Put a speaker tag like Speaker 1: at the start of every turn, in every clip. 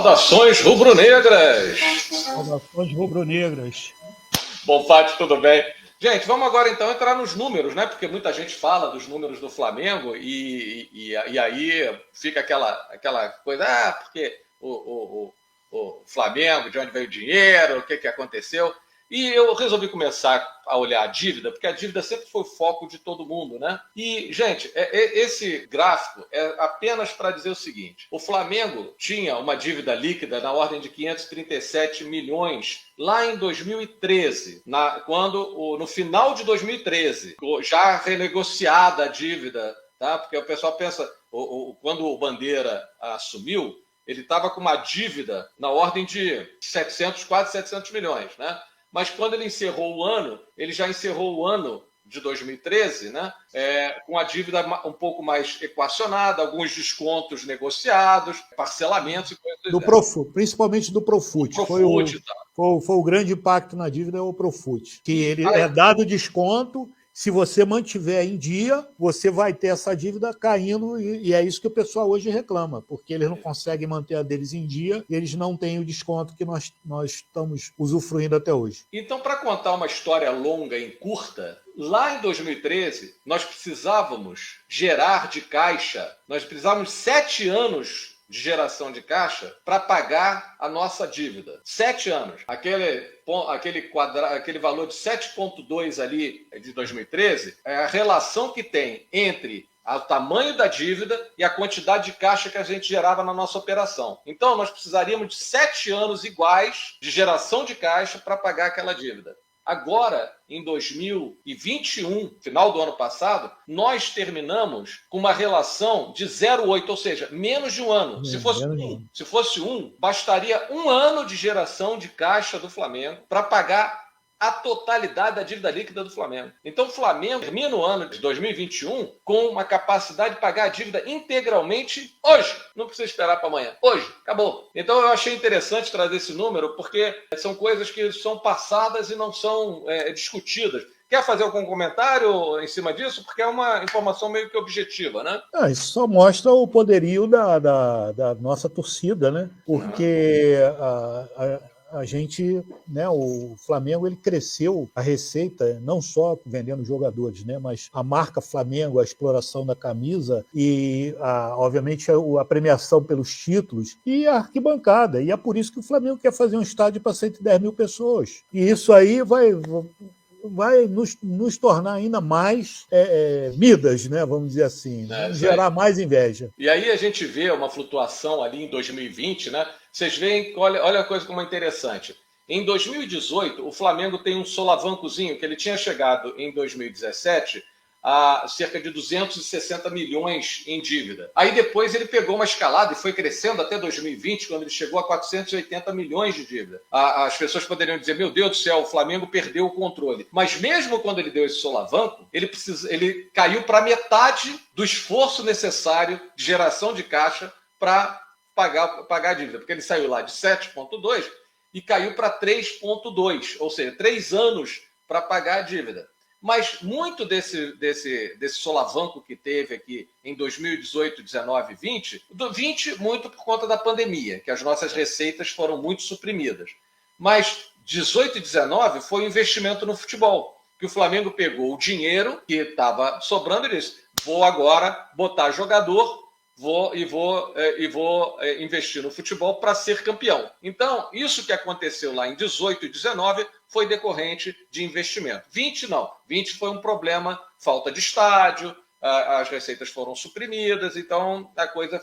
Speaker 1: Saudações rubro-negras!
Speaker 2: Saudações rubro-negras.
Speaker 1: Bom, Fátio, tudo bem? Gente, vamos agora então entrar nos números, né? Porque muita gente fala dos números do Flamengo e aí fica aquela coisa, porque o Flamengo, de onde veio o dinheiro, o que aconteceu. E eu resolvi começar a olhar a dívida, porque a dívida sempre foi o foco de todo mundo, né? E, gente, esse gráfico é apenas para dizer o seguinte: o Flamengo tinha uma dívida líquida na ordem de 537 milhões lá em 2013, no final de 2013, já renegociada a dívida, tá? Porque o pessoal pensa, quando o Bandeira assumiu, ele estava com uma dívida na ordem de quase 700 milhões, né? Mas quando ele encerrou o ano, ele já encerrou o ano de 2013, né? Com a dívida um pouco mais equacionada, alguns descontos negociados, parcelamentos e coisas
Speaker 2: do Profut, principalmente do Profut. Foi o grande impacto na dívida, é o Profut, que ele é dado desconto. Se você mantiver em dia, você vai ter essa dívida caindo, e é isso que o pessoal hoje reclama, porque eles não conseguem manter a deles em dia e eles não têm o desconto que nós estamos usufruindo até hoje.
Speaker 1: Então, para contar uma história longa e curta, lá em 2013, nós precisávamos gerar de caixa, nós precisávamos 7 anos de geração de caixa para pagar a nossa dívida. 7 anos. Aquele valor de 7,2 ali de 2013 é a relação que tem entre o tamanho da dívida e a quantidade de caixa que a gente gerava na nossa operação. Então, nós precisaríamos de 7 anos iguais de geração de caixa para pagar aquela dívida. Agora, em 2021, final do ano passado, nós terminamos com uma relação de 0,8, ou seja, menos de um ano. Se fosse um, bastaria 1 ano de geração de caixa do Flamengo para pagar a totalidade da dívida líquida do Flamengo. Então, o Flamengo termina o ano de 2021 com uma capacidade de pagar a dívida integralmente hoje. Não precisa esperar para amanhã. Hoje. Acabou. Então, eu achei interessante trazer esse número, porque são coisas que são passadas e não são discutidas. Quer fazer algum comentário em cima disso? Porque é uma informação meio que objetiva, né?
Speaker 2: Isso só mostra o poderio da nossa torcida, né? Porque a gente, né, o Flamengo, ele cresceu a receita não só vendendo jogadores, né, mas a marca Flamengo, a exploração da camisa e, obviamente, a premiação pelos títulos e a arquibancada. E é por isso que o Flamengo quer fazer um estádio para 110 mil pessoas. E isso aí vai nos tornar ainda mais Midas, né? Vamos dizer assim, gerar mais inveja.
Speaker 1: E aí a gente vê uma flutuação ali em 2020, né? Vocês veem, olha a coisa como é interessante. Em 2018, o Flamengo tem um solavancozinho que ele tinha chegado em 2017 a cerca de 260 milhões em dívida. Aí depois ele pegou uma escalada e foi crescendo até 2020, quando ele chegou a 480 milhões de dívida. As pessoas poderiam dizer, meu Deus do céu, o Flamengo perdeu o controle. Mas mesmo quando ele deu esse solavanco, ele caiu para metade do esforço necessário de geração de caixa para pagar a dívida. Porque ele saiu lá de 7,2 e caiu para 3,2, ou seja, 3 anos para pagar a dívida. Mas muito desse solavanco que teve aqui em 2018, 19 e 20, 20 muito por conta da pandemia, que as nossas receitas foram muito suprimidas. Mas 18 e 19 foi um investimento no futebol, que o Flamengo pegou o dinheiro que estava sobrando e disse, vou agora botar jogador, vou investir no futebol para ser campeão. Então, isso que aconteceu lá em 18 e 19 foi decorrente de investimento. 20 não. 20 foi um problema, falta de estádio, as receitas foram suprimidas, então a coisa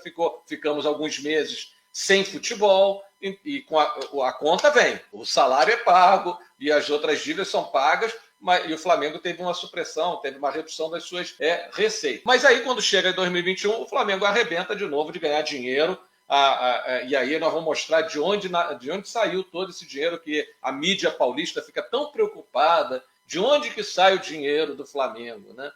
Speaker 1: ficamos alguns meses sem futebol e com a conta vem. O salário é pago e as outras dívidas são pagas, e o Flamengo teve uma supressão, teve uma redução das suas receitas. Mas aí, quando chega em 2021, o Flamengo arrebenta de novo de ganhar dinheiro, e aí nós vamos mostrar de onde saiu todo esse dinheiro, que a mídia paulista fica tão preocupada, de onde que sai o dinheiro do Flamengo, né?